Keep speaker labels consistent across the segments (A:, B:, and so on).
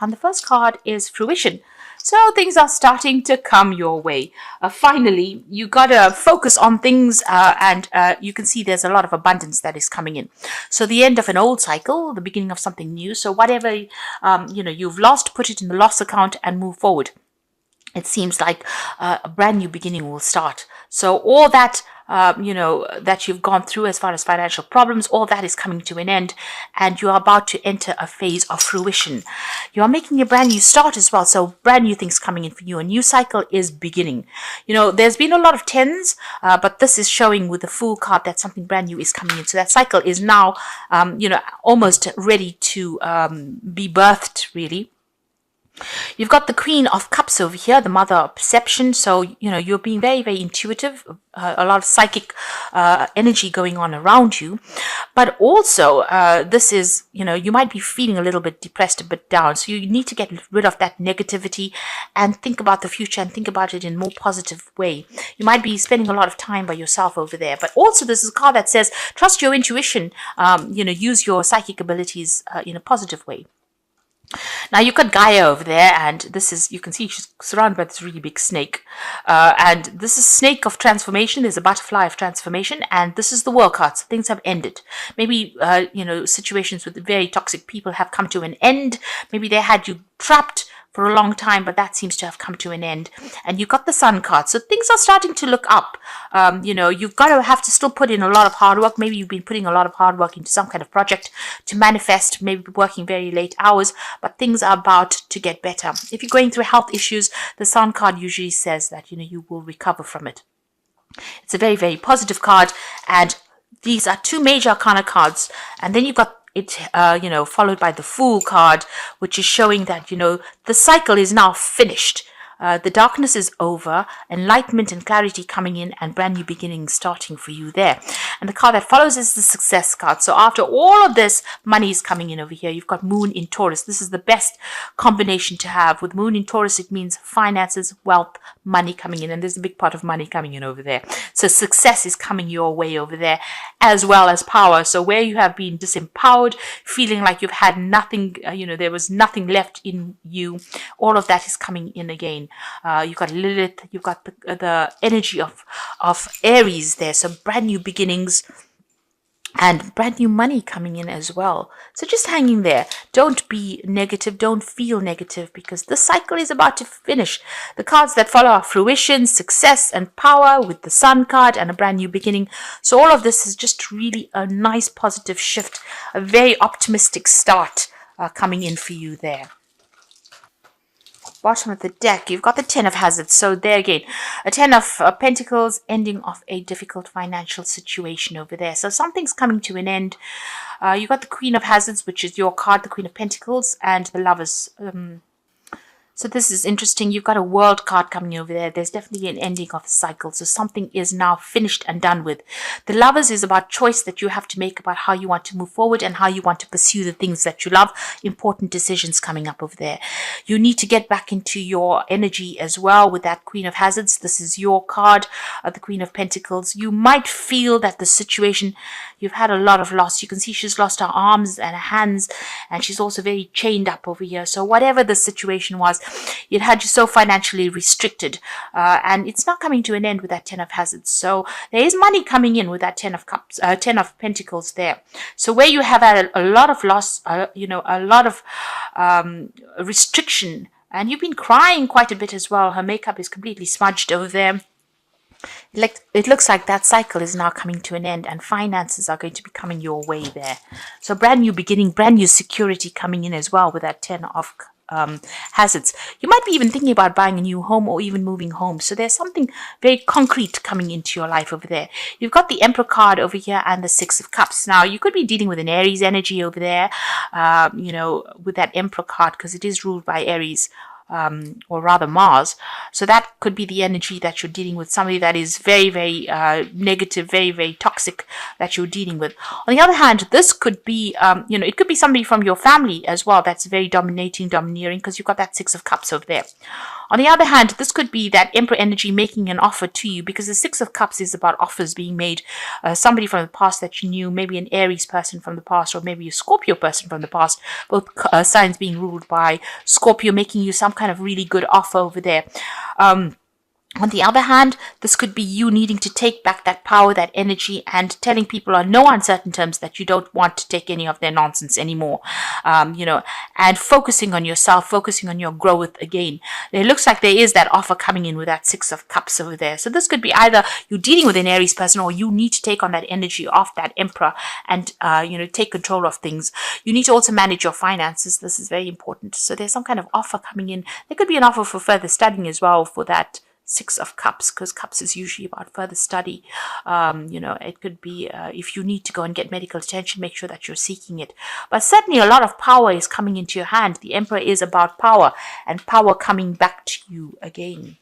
A: And the first card is fruition. So things are starting to come your way. Finally, you got to focus on things and you can see there's a lot of abundance that is coming in. So the end of an old cycle, the beginning of something new. So whatever, you've lost, put it in the loss account and move forward. It seems like a brand new beginning will start. So all that, that you've gone through as far as financial problems, all that is coming to an end, and you are about to enter a phase of fruition. You are making a brand new start as well. So brand new things coming in for you. A new cycle is beginning. There's been a lot of tens, but this is showing with the Fool card that something brand new is coming in. So that cycle is now, almost ready to be birthed, really. You've got the Queen of Cups over here, the mother of perception. So, you're being very, very intuitive, a lot of psychic energy going on around you. But also, this is, you might be feeling a little bit depressed, a bit down. So you need to get rid of that negativity and think about the future and think about it in a more positive way. You might be spending a lot of time by yourself over there. But also, this is a card that says, trust your intuition, use your psychic abilities in a positive way. Now you've got Gaia over there, and this is, you can see she's surrounded by this really big snake. And this is snake of transformation. There's a butterfly of transformation, and this is the World card. So things have ended. Maybe, situations with very toxic people have come to an end. Maybe they had you trapped for a long time, but that seems to have come to an end. And you've got the Sun card. So things are starting to look up. You've got to have to still put in a lot of hard work. Maybe you've been putting a lot of hard work into some kind of project to manifest, maybe working very late hours, but things are about to get better. If you're going through health issues, the Sun card usually says that, you will recover from it. It's a very, very positive card. And these are two major arcana cards. And then you've got it, followed by the Fool card, which is showing that, the cycle is now finished. The darkness is over, enlightenment and clarity coming in, and brand new beginnings starting for you there. And the card that follows is the Success card. So after all of this, money is coming in over here. You've got Moon in Taurus. This is the best combination to have. With Moon in Taurus, it means finances, wealth, money coming in. And there's a big part of money coming in over there. So success is coming your way over there, as well as power. So where you have been disempowered, feeling like you've had nothing, there was nothing left in you, all of that is coming in again. You've got Lilith, you've got the energy of Aries there. So brand new beginnings and brand new money coming in as well. So just hanging there. Don't be negative. Don't feel negative, because the cycle is about to finish. The cards that follow are fruition, success, and power, with the Sun card and a brand new beginning. So all of this is just really a nice positive shift, a very optimistic start coming in for you there. Bottom of the deck, you've got the Ten of Hazards. So there again, a Ten of Pentacles, ending of a difficult financial situation over there. So something's coming to an end. You've got the Queen of Hazards, which is your card, the Queen of Pentacles, and the Lovers. So this is interesting. You've got a World card coming over there. There's definitely an ending of the cycle. So something is now finished and done with. The Lovers is about choice that you have to make about how you want to move forward and how you want to pursue the things that you love. Important decisions coming up over there. You need to get back into your energy as well with that Queen of Hazards. This is your card, the Queen of Pentacles. You might feel that the situation, you've had a lot of loss. You can see she's lost her arms and her hands, and she's also very chained up over here. So whatever the situation was, it had you so financially restricted, and it's not coming to an end with that Ten of Hazards. So there is money coming in with that Ten of Cups, Ten of Pentacles there. So where you have had a lot of loss, a lot of restriction, and you've been crying quite a bit as well. Her makeup is completely smudged over there. It looks like that cycle is now coming to an end, and finances are going to be coming your way there. So brand new beginning, brand new security coming in as well with that Ten of Hazards. You might be even thinking about buying a new home or even moving home. So there's something very concrete coming into your life over there. You've got the Emperor card over here and the Six of Cups. Now you could be dealing with an Aries energy over there, with that Emperor card, because it is ruled by Aries. Or rather Mars. So that could be the energy that you're dealing with, somebody that is very, very negative, very, very toxic that you're dealing with. On the other hand, this could be, it could be somebody from your family as well that's very domineering, because you've got that Six of Cups over there. On the other hand, this could be that Emperor energy making an offer to you, because the Six of Cups is about offers being made. Somebody from the past that you knew, maybe an Aries person from the past, or maybe a Scorpio person from the past, both signs being ruled by Scorpio, making you some kind of really good offer over there. On the other hand, this could be you needing to take back that power, that energy, and telling people on no uncertain terms that you don't want to take any of their nonsense anymore, and focusing on yourself, focusing on your growth again. It looks like there is that offer coming in with that Six of Cups over there. So this could be either you dealing with an Aries person, or you need to take on that energy of that Emperor and, take control of things. You need to also manage your finances. This is very important. So there's some kind of offer coming in. There could be an offer for further studying as well for that Six of Cups, because Cups is usually about further study. It could be if you need to go and get medical attention, make sure that you're seeking it. But certainly a lot of power is coming into your hand. The Emperor is about power, and power coming back to you again.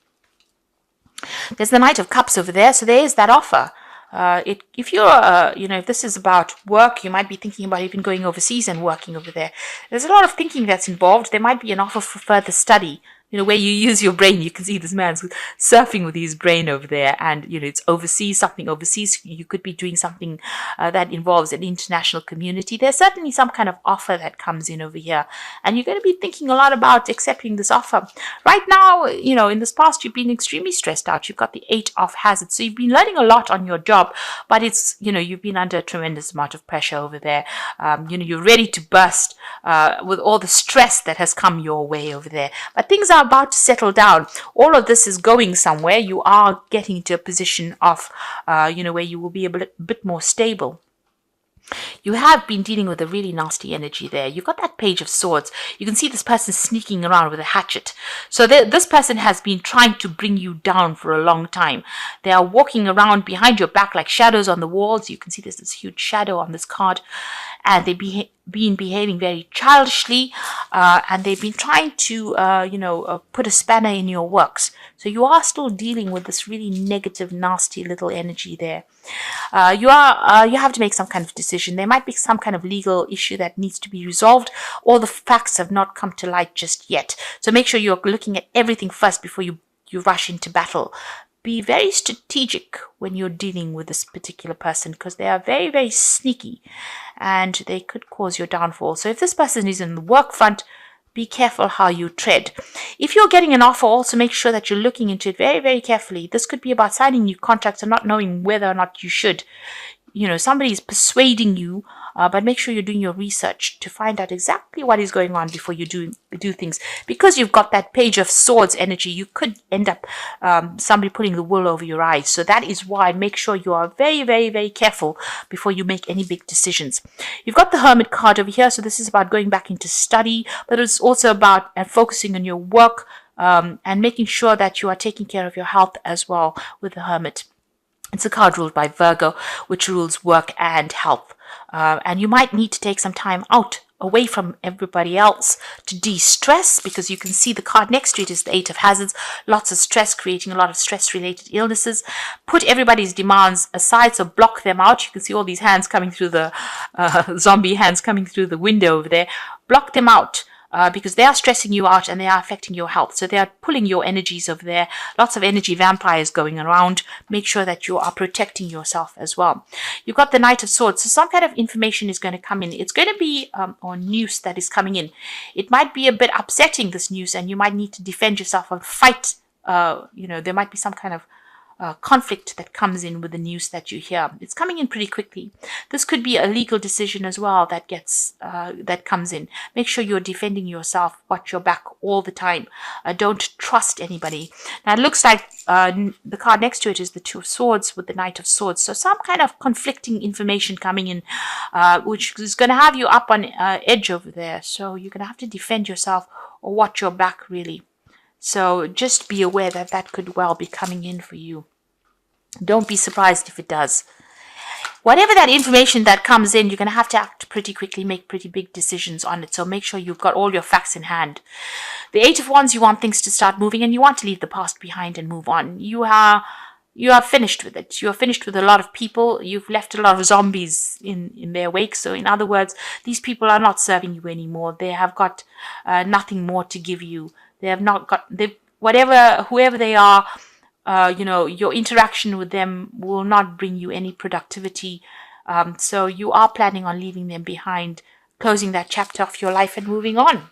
A: There's the Knight of Cups over there, so there is that offer. If you're, if this is about work, you might be thinking about even going overseas and working over there. There's a lot of thinking that's involved. There might be an offer for further study, where you use your brain. You can see this man's surfing with his brain over there, and, it's overseas, something overseas. You could be doing something that involves an international community. There's certainly some kind of offer that comes in over here, and you're going to be thinking a lot about accepting this offer. Right now, in this past, you've been extremely stressed out. You've got the Eight of Hazards, so you've been learning a lot on your job, but it's, you've been under a tremendous amount of pressure over there. You're ready to burst with all the stress that has come your way over there, but things are about to settle down. All of this is going somewhere. You are getting into a position of, where you will be a bit more stable. You have been dealing with a really nasty energy there. You've got that Page of Swords. You can see this person sneaking around with a hatchet. So this person has been trying to bring you down for a long time. They are walking around behind your back like shadows on the walls. You can see there's this huge shadow on this card. And they've been behaving very childishly, and they've been trying to, put a spanner in your works. So you are still dealing with this really negative, nasty little energy there. You have to make some kind of decision. There might be some kind of legal issue that needs to be resolved. All the facts have not come to light just yet. So make sure you're looking at everything first before you rush into battle. Be very strategic when you're dealing with this particular person, because they are very, very sneaky and they could cause your downfall. So if this person is in the work front, be careful how you tread. If you're getting an offer, also make sure that you're looking into it very, very carefully. This could be about signing new contracts and not knowing whether or not you should. Somebody is persuading you, but make sure you're doing your research to find out exactly what is going on before you do things. Because you've got that Page of Swords energy, you could end up somebody pulling the wool over your eyes. So that is why make sure you are very, very, very careful before you make any big decisions. You've got the Hermit card over here, so this is about going back into study, but it's also about focusing on your work and making sure that you are taking care of your health as well with the Hermit. It's a card ruled by Virgo, which rules work and health. And you might need to take some time out away from everybody else to de-stress, because you can see the card next to it is the Eight of Hazards. Lots of stress, creating a lot of stress-related illnesses. Put everybody's demands aside, so block them out. You can see all these hands coming through the zombie hands coming through the window over there. Block them out. Because they are stressing you out and they are affecting your health. So they are pulling your energies over there. Lots of energy vampires going around. Make sure that you are protecting yourself as well. You've got the Knight of Swords. So some kind of information is going to come in. It's going to be on news that is coming in. It might be a bit upsetting, this news, and you might need to defend yourself or fight. There might be some kind of conflict that comes in with the news that you hear. It's coming in pretty quickly. This could be a legal decision as well that comes in. Make sure you're defending yourself, watch your back all the time. Don't trust anybody. Now it looks like the card next to it is the Two of Swords with the Knight of Swords. So some kind of conflicting information coming in, which is going to have you up on edge over there. So you're going to have to defend yourself or watch your back, really. So just be aware that that could well be coming in for you. Don't be surprised if it does. Whatever that information that comes in, you're going to have to act pretty quickly, make pretty big decisions on it. So make sure you've got all your facts in hand. The Eight of Wands, you want things to start moving and you want to leave the past behind and move on. You are finished with it. You are finished with a lot of people. You've left a lot of zombies in their wake. So in other words, these people are not serving you anymore. They have got nothing more to give you. They've whoever they are, your interaction with them will not bring you any productivity. So you are planning on leaving them behind, closing that chapter of your life and moving on.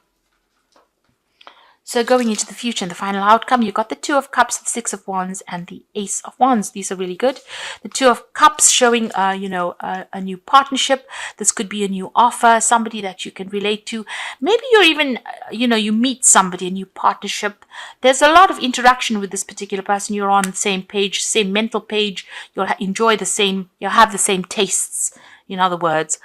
A: So going into the future and the final outcome, you've got the Two of Cups, the Six of Wands, and the Ace of Wands. These are really good. The Two of Cups showing, a new partnership. This could be a new offer, somebody that you can relate to. Maybe you're even, you meet somebody, a new partnership. There's a lot of interaction with this particular person. You're on the same page, same mental page. You'll you'll have the same tastes. In other words,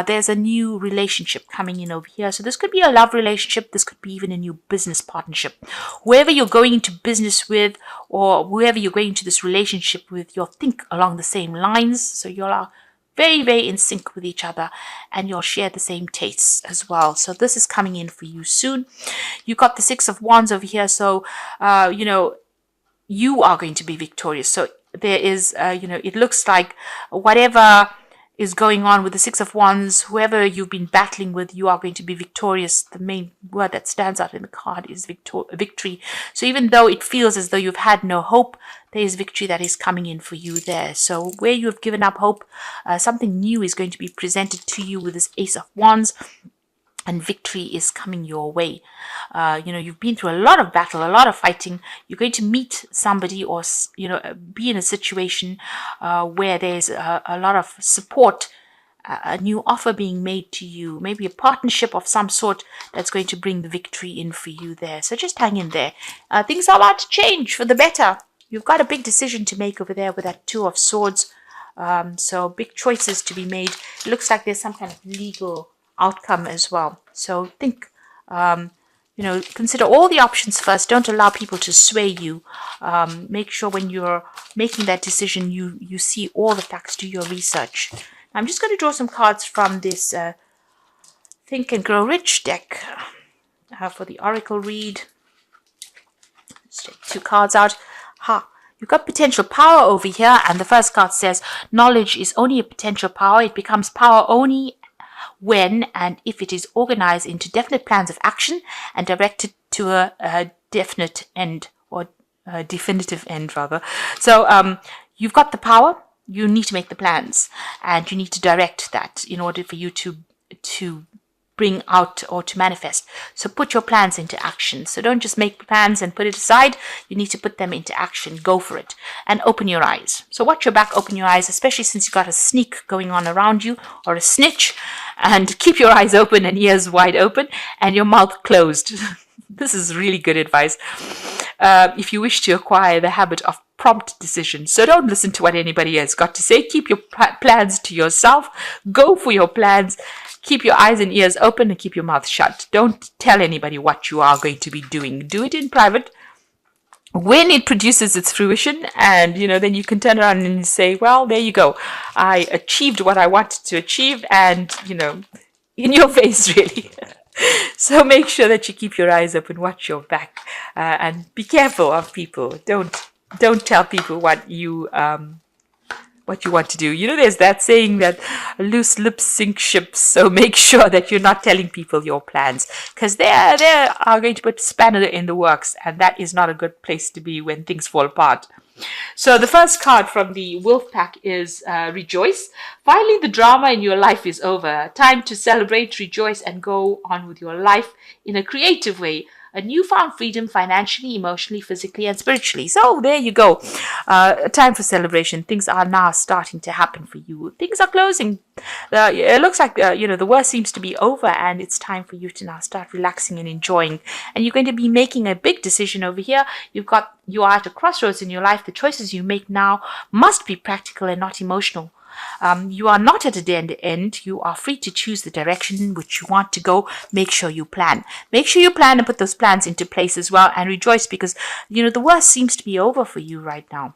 A: there's a new relationship coming in over here. So this could be a love relationship. This could be even a new business partnership. Whoever you're going into business with, or whoever you're going into this relationship with, you'll think along the same lines. So you are very, very in sync with each other, and you'll share the same tastes as well. So this is coming in for you soon. You've got the Six of Wands over here. So, you are going to be victorious. So there is, it looks like whatever is going on with the Six of Wands, whoever you've been battling with, you are going to be victorious. The main word that stands out in the card is victory. So even though it feels as though you've had no hope, there is victory that is coming in for you there. So where you have given up hope, something new is going to be presented to you with this Ace of Wands. And victory is coming your way. You've been through a lot of battle, a lot of fighting. You're going to meet somebody or, be in a situation where there's a lot of support, a new offer being made to you, maybe a partnership of some sort that's going to bring the victory in for you there. So just hang in there. Things are about to change for the better. You've got a big decision to make over there with that Two of Swords. So big choices to be made. It looks like there's some kind of legal outcome as well. So think, consider all the options first. Don't allow people to sway you. Make sure when you're making that decision, you see all the facts, do your research. I'm just going to draw some cards from this Think and Grow Rich deck for the Oracle read. Let's take 2 cards out. You've got potential power over here, and the first card says, knowledge is only a potential power. It becomes power only when and if it is organized into definite plans of action and directed to a definite end, or a definitive end rather. So you've got the power, you need to make the plans, and you need to direct that in order for you to bring out or to manifest. So put your plans into action. So don't just make plans and put it aside. You need to put them into action. Go for it. And open your eyes. So watch your back, open your eyes, especially since you've got a sneak going on around you, or a snitch. And keep your eyes open and ears wide open and your mouth closed. This is really good advice. If you wish to acquire the habit of prompt decision. So don't listen to what anybody has got to say. Keep your plans to yourself. Go for your plans. Keep your eyes and ears open and keep your mouth shut. Don't tell anybody what you are going to be doing. Do it in private. When it produces its fruition, and then you can turn around and say, well, there you go. I achieved what I wanted to achieve, and in your face, really. So make sure that you keep your eyes open, watch your back, and be careful of people. Don't tell people what you want to do. There's that saying that loose lips sink ships. So make sure that you're not telling people your plans, because they are going to put spanner in the works, and that is not a good place to be when things fall apart. So the first card from the Wolf Pack is Rejoice. Finally, the drama in your life is over. Time to celebrate, rejoice, and go on with your life in a creative way. A newfound freedom financially, emotionally, physically, and spiritually. So there you go. Time for celebration. Things are now starting to happen for you. Things are closing. It looks like the worst seems to be over, and it's time for you to now start relaxing and enjoying. And you're going to be making a big decision over here. You are at a crossroads in your life. The choices you make now must be practical and not emotional. You are not at a dead end. You are free to choose the direction in which you want to go. Make sure you plan. Make sure you plan and put those plans into place as well, and rejoice, because the worst seems to be over for you right now.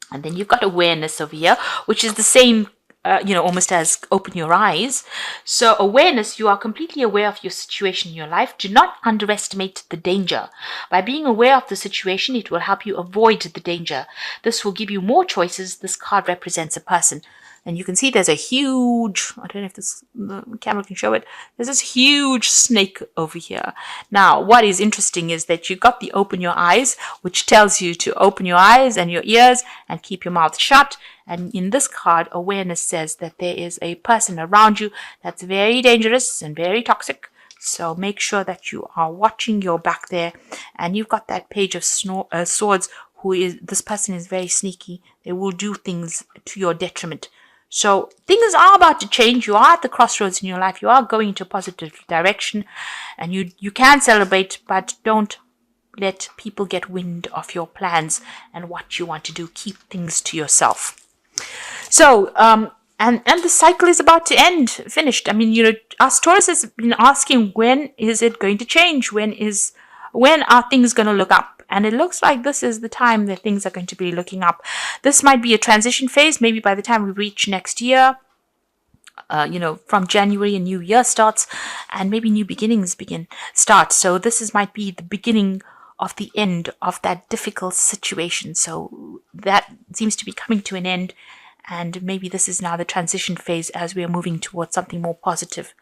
A: And then you've got awareness over here, which is the same almost as open your eyes. So awareness, you are completely aware of your situation in your life. Do not underestimate the danger. By being aware of the situation, it will help you avoid the danger. This will give you more choices. This card represents a person. And you can see there's a huge, I don't know if the camera can show it, there's this huge snake over here. Now, what is interesting is that you got the open your eyes, which tells you to open your eyes and your ears and keep your mouth shut. And in this card, awareness says that there is a person around you that's very dangerous and very toxic. So make sure that you are watching your back there. And you've got that page of swords. This person is very sneaky. They will do things to your detriment. So things are about to change. You are at the crossroads in your life. You are going into a positive direction, and you can celebrate, but don't let people get wind of your plans and what you want to do. Keep things to yourself. So, and the cycle is about to end, finished. I mean, us Taurus has been asking, when is it going to change? When are things going to look up? And it looks like this is the time that things are going to be looking up. This might be a transition phase. Maybe by the time we reach next year, from January, a new year starts, and maybe new beginnings start. So this might be the beginning of the end of that difficult situation. So that seems to be coming to an end. And maybe this is now the transition phase as we are moving towards something more positive.